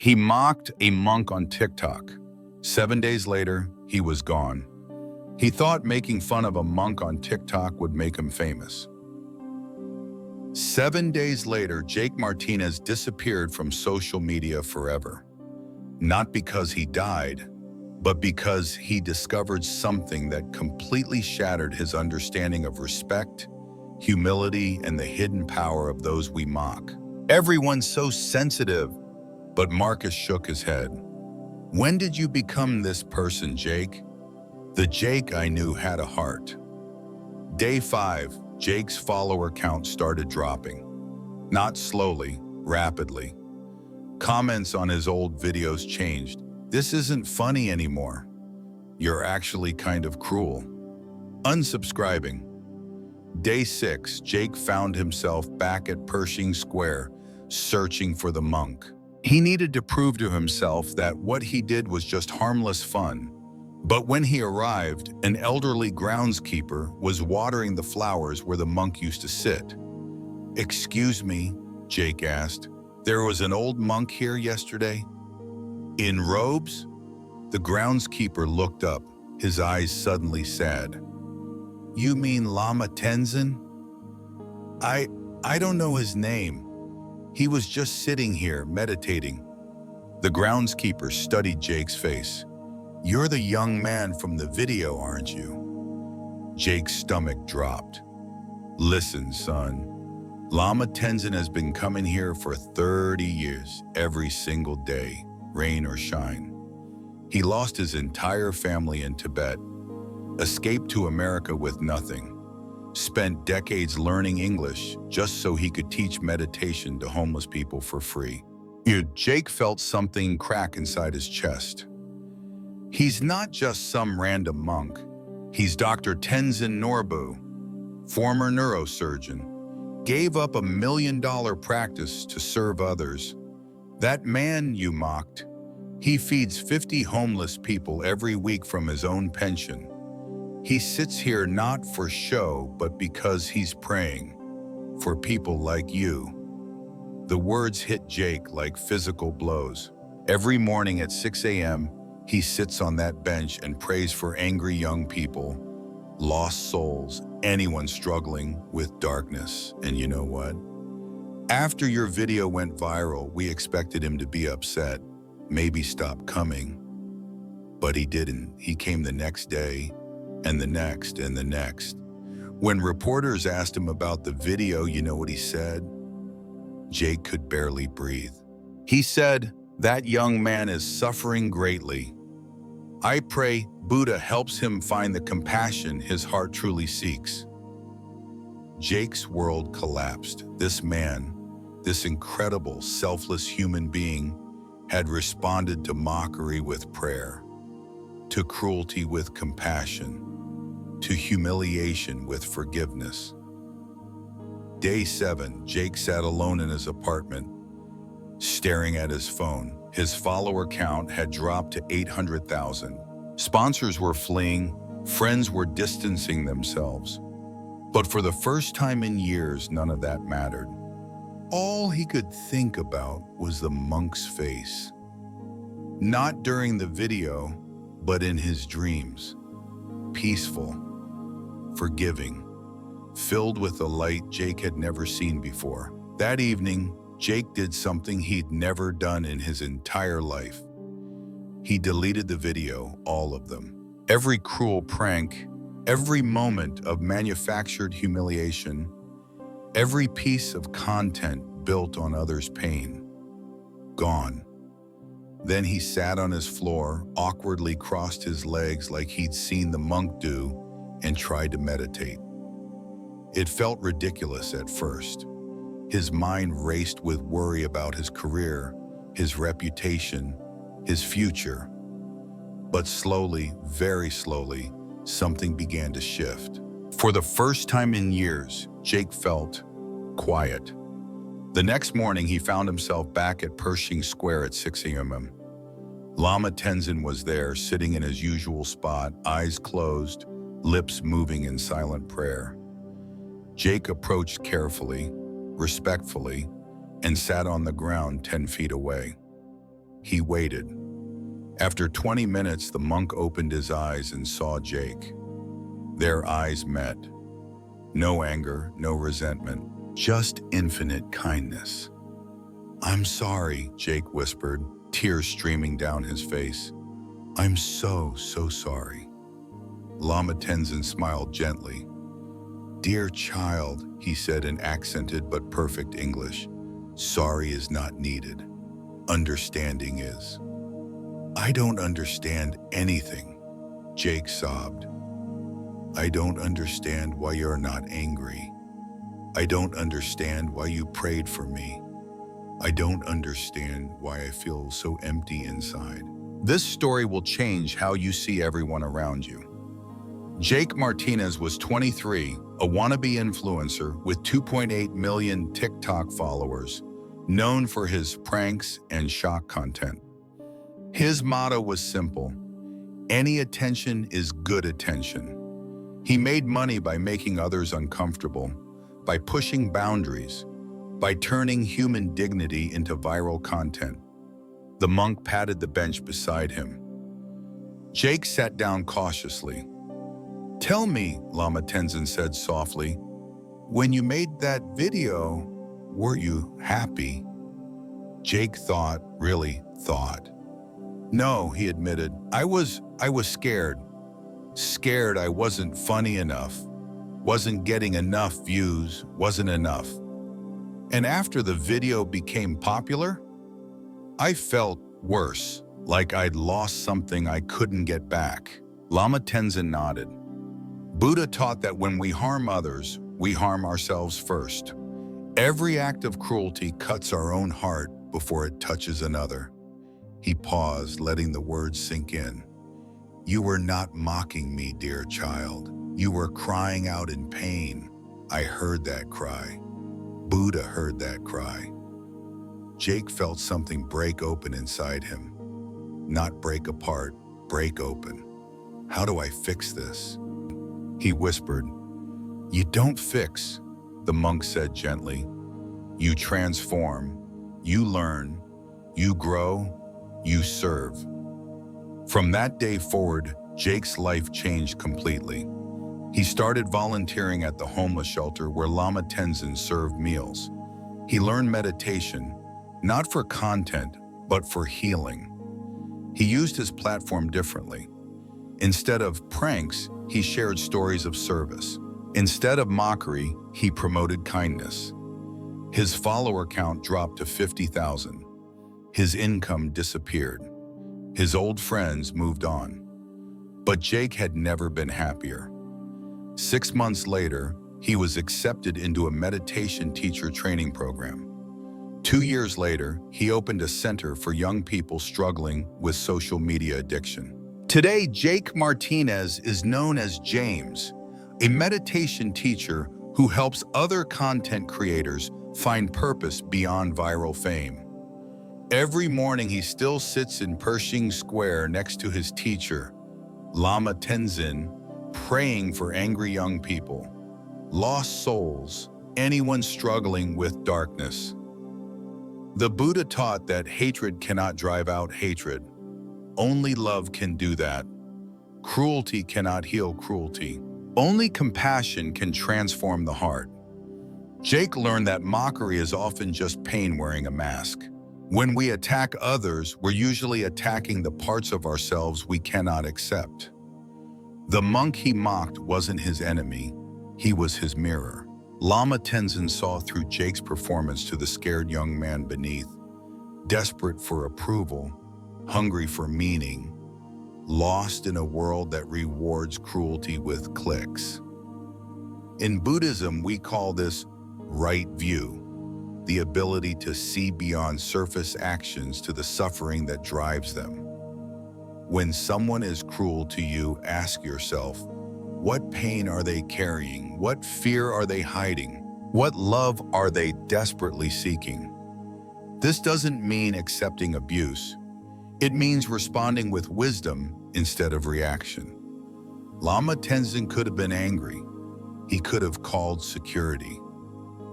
He mocked a monk on TikTok. 7 days later, he was gone. He thought making fun of a monk on TikTok would make him famous. 7 days later, Jake Martinez disappeared from social media forever. Not because he died, but because he discovered something that completely shattered his understanding of respect, humility, and the hidden power of those we mock. Everyone's so sensitive, but Marcus shook his head. When did you become this person, Jake? The Jake I knew had a heart. Day 5, Jake's follower count started dropping. Not slowly, rapidly. Comments on his old videos changed. This isn't funny anymore. You're actually kind of cruel. Unsubscribing. Day 6, Jake found himself back at Pershing Square, searching for the monk. He needed to prove to himself that what he did was just harmless fun. But when he arrived, an elderly groundskeeper was watering the flowers where the monk used to sit. "Excuse me," Jake asked. "There was an old monk here yesterday?" "In robes?" The groundskeeper looked up, his eyes suddenly sad. "You mean Lama Tenzin?" I don't know his name. He was just sitting here, meditating." The groundskeeper studied Jake's face. "You're the young man from the video, aren't you?" Jake's stomach dropped. "Listen, son. Lama Tenzin has been coming here for 30 years, every single day, rain or shine. He lost his entire family in Tibet, escaped to America with nothing, spent decades learning English just so he could teach meditation to homeless people for free." Jake felt something crack inside his chest. He's not just some random monk. He's Dr. Tenzin Norbu, former neurosurgeon, gave up $1 million practice to serve others. That man you mocked, he feeds 50 homeless people every week from his own pension. He sits here not for show, but because he's praying for people like you. The words hit Jake like physical blows. Every morning at 6 a.m., he sits on that bench and prays for angry young people, lost souls, anyone struggling with darkness. And you know what? After your video went viral, we expected him to be upset, maybe stop coming. But he didn't. He came the next day, and the next, and the next. When reporters asked him about the video, you know what he said? Jake could barely breathe. He said, "That young man is suffering greatly. I pray Buddha helps him find the compassion his heart truly seeks." Jake's world collapsed. This man, this incredible, selfless human being, had responded to mockery with prayer, to cruelty with compassion, to humiliation with forgiveness. Day 7, Jake sat alone in his apartment, staring at his phone. His follower count had dropped to 800,000. Sponsors were fleeing, friends were distancing themselves. But for the first time in years, none of that mattered. All he could think about was the monk's face. Not during the video, but in his dreams. Peaceful, forgiving, filled with a light Jake had never seen before. That evening, Jake did something he'd never done in his entire life. He deleted the video, all of them. Every cruel prank, every moment of manufactured humiliation, every piece of content built on others' pain. Gone. Then he sat on his floor, awkwardly crossed his legs like he'd seen the monk do, and tried to meditate. It felt ridiculous at first. His mind raced with worry about his career, his reputation, his future. But slowly, very slowly, something began to shift. For the first time in years, Jake felt quiet. The next morning, he found himself back at Pershing Square at 6 a.m. Lama Tenzin was there, sitting in his usual spot, eyes closed, lips moving in silent prayer. Jake approached carefully, respectfully, and sat on the ground 10 feet away. He waited. After 20 minutes, the monk opened his eyes and saw Jake. Their eyes met. No anger, no resentment, just infinite kindness. "I'm sorry," Jake whispered, tears streaming down his face. "I'm so sorry." Lama Tenzin smiled gently. "Dear child," he said in accented but perfect English, "sorry is not needed. Understanding is." "I don't understand anything," Jake sobbed. "I don't understand why you're not angry. I don't understand why you prayed for me. I don't understand why I feel so empty inside." This story will change how you see everyone around you. Jake Martinez was 23, a wannabe influencer with 2.8 million TikTok followers, known for his pranks and shock content. His motto was simple: any attention is good attention. He made money by making others uncomfortable, by pushing boundaries, by turning human dignity into viral content. The monk patted the bench beside him. Jake sat down cautiously. "Tell me," Lama Tenzin said softly, "when you made that video, were you happy?" Jake thought, really thought. "No," he admitted. I was scared. Scared I wasn't funny enough, wasn't getting enough views, wasn't enough. And after the video became popular, I felt worse, like I'd lost something I couldn't get back." Lama Tenzin nodded. Buddha taught that when we harm others, we harm ourselves first. Every act of cruelty cuts our own heart before it touches another. He paused, letting the words sink in. "You were not mocking me, dear child. You were crying out in pain. I heard that cry. Buddha heard that cry." Jake felt something break open inside him. Not break apart, break open. "How do I fix this?" he whispered. "You don't fix," the monk said gently. "You transform, you learn, you grow, you serve." From that day forward, Jake's life changed completely. He started volunteering at the homeless shelter where Lama Tenzin served meals. He learned meditation, not for content, but for healing. He used his platform differently. Instead of pranks, he shared stories of service. Instead of mockery, he promoted kindness. His follower count dropped to 50,000. His income disappeared. His old friends moved on. But Jake had never been happier. 6 months later, he was accepted into a meditation teacher training program. 2 years later, he opened a center for young people struggling with social media addiction. Today, Jake Martinez is known as James, a meditation teacher who helps other content creators find purpose beyond viral fame. Every morning, he still sits in Pershing Square next to his teacher, Lama Tenzin, praying for angry young people, lost souls, anyone struggling with darkness. The Buddha taught that hatred cannot drive out hatred. Only love can do that. Cruelty cannot heal cruelty. Only compassion can transform the heart. Jake learned that mockery is often just pain wearing a mask. When we attack others, we're usually attacking the parts of ourselves we cannot accept. The monk he mocked wasn't his enemy, he was his mirror. Lama Tenzin saw through Jake's performance to the scared young man beneath, desperate for approval, hungry for meaning, lost in a world that rewards cruelty with clicks. In Buddhism, we call this right view, the ability to see beyond surface actions to the suffering that drives them. When someone is cruel to you, ask yourself, what pain are they carrying? What fear are they hiding? What love are they desperately seeking? This doesn't mean accepting abuse. It means responding with wisdom instead of reaction. Lama Tenzin could have been angry. He could have called security.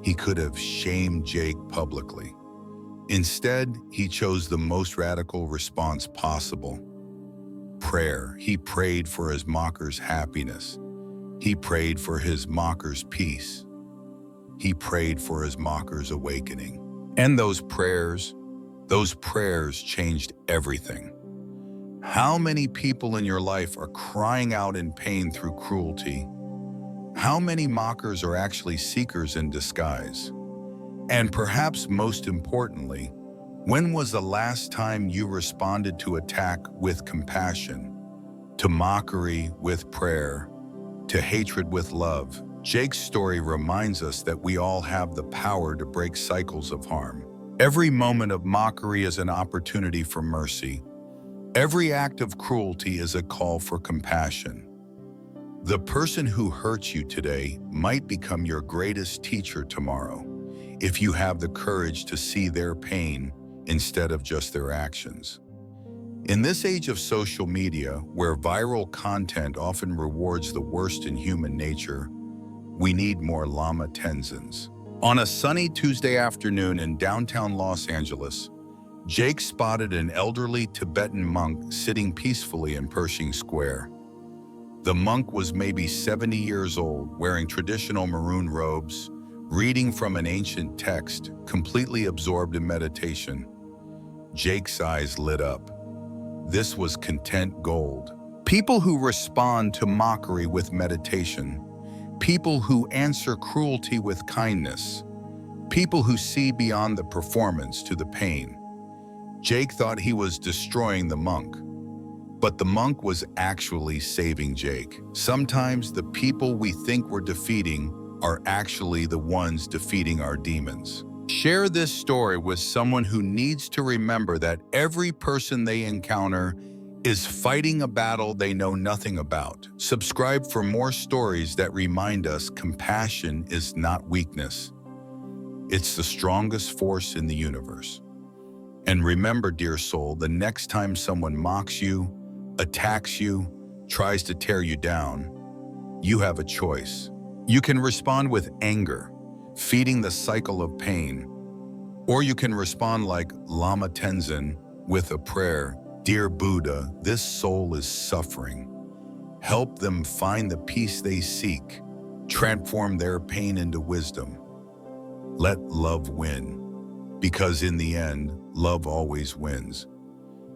He could have shamed Jake publicly. Instead, he chose the most radical response possible: prayer. He prayed for his mockers' happiness. He prayed for his mockers' peace. He prayed for his mockers' awakening. And those prayers changed everything. How many people in your life are crying out in pain through cruelty? How many mockers are actually seekers in disguise? And perhaps most importantly, when was the last time you responded to attack with compassion, to mockery with prayer, to hatred with love? Jake's story reminds us that we all have the power to break cycles of harm. Every moment of mockery is an opportunity for mercy. Every act of cruelty is a call for compassion. The person who hurts you today might become your greatest teacher tomorrow, if you have the courage to see their pain instead of just their actions. In this age of social media, where viral content often rewards the worst in human nature, we need more Lama Tenzins. On a sunny Tuesday afternoon in downtown Los Angeles, Jake spotted an elderly Tibetan monk sitting peacefully in Pershing Square. The monk was maybe 70 years old, wearing traditional maroon robes, reading from an ancient text, completely absorbed in meditation. Jake's eyes lit up. This was content gold. People who respond to mockery with meditation. People who answer cruelty with kindness. People who see beyond the performance to the pain. Jake thought he was destroying the monk, but the monk was actually saving Jake. Sometimes the people we think we're defeating are actually the ones defeating our demons. Share this story with someone who needs to remember that every person they encounter is fighting a battle they know nothing about. Subscribe for more stories that remind us compassion is not weakness. It's the strongest force in the universe. And remember, dear soul, the next time someone mocks you, attacks you, tries to tear you down, you have a choice. You can respond with anger, feeding the cycle of pain, or you can respond like Lama Tenzin with a prayer: Dear Buddha, this soul is suffering. Help them find the peace they seek. Transform their pain into wisdom. Let love win, because in the end, love always wins.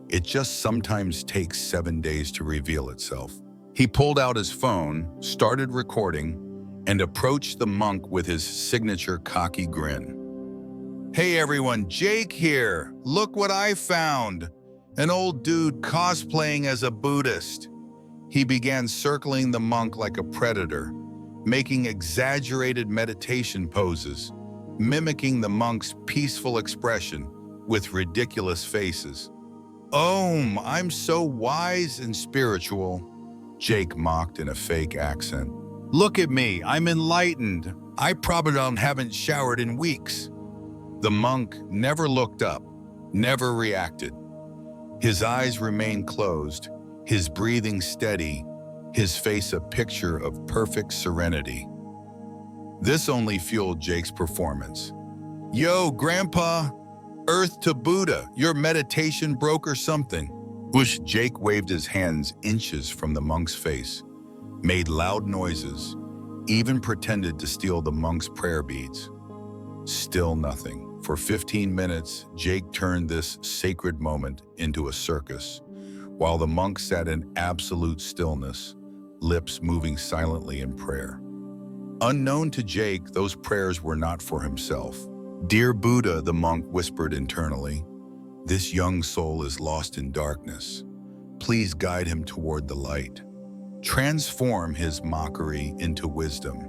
It just sometimes takes 7 days to reveal itself. He pulled out his phone, started recording, and approached the monk with his signature cocky grin. Hey everyone, Jake here. Look what I found. An old dude cosplaying as a Buddhist. He began circling the monk like a predator, making exaggerated meditation poses, mimicking the monk's peaceful expression with ridiculous faces. I'm so wise and spiritual, Jake mocked in a fake accent. Look at me, I'm enlightened. I probably haven't showered in weeks. The monk never looked up, never reacted. His eyes remained closed, his breathing steady, his face a picture of perfect serenity. This only fueled Jake's performance. Yo, Grandpa, Earth to Buddha, your meditation broke or something. Whoosh, Jake waved his hands inches from the monk's face, made loud noises, even pretended to steal the monk's prayer beads. Still nothing. For 15 minutes, Jake turned this sacred moment into a circus, while the monk sat in absolute stillness, lips moving silently in prayer. Unknown to Jake, those prayers were not for himself. Dear Buddha, the monk whispered internally, this young soul is lost in darkness. Please guide him toward the light. Transform his mockery into wisdom.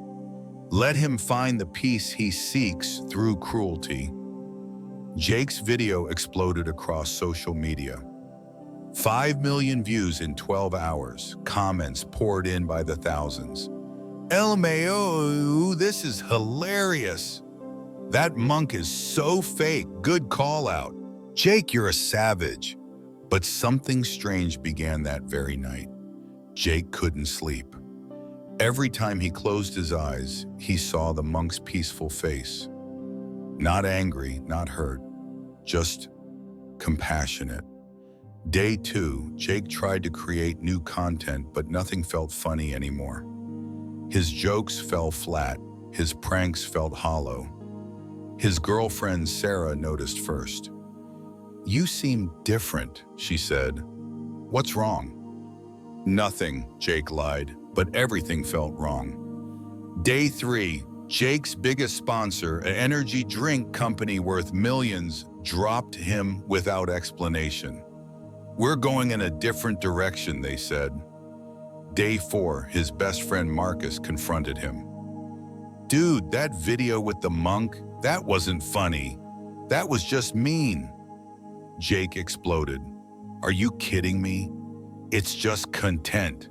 Let him find the peace he seeks through cruelty. Jake's video exploded across social media. 5 million views in 12 hours, comments poured in by the thousands. LMAO, this is hilarious. That monk is so fake, good call out. Jake, you're a savage. But something strange began that very night. Jake couldn't sleep. Every time he closed his eyes, he saw the monk's peaceful face. Not angry, not hurt, just compassionate. Day 2, Jake tried to create new content, but nothing felt funny anymore. His jokes fell flat, his pranks felt hollow. His girlfriend Sarah noticed first. "You seem different," she said. "What's wrong?" "Nothing," Jake lied, but everything felt wrong. Day 3, Jake's biggest sponsor, an energy drink company worth millions, dropped him without explanation. "We're going in a different direction," they said. Day 4, his best friend Marcus confronted him. "Dude, that video with the monk, that wasn't funny. That was just mean." Jake exploded. "Are you kidding me? It's just content.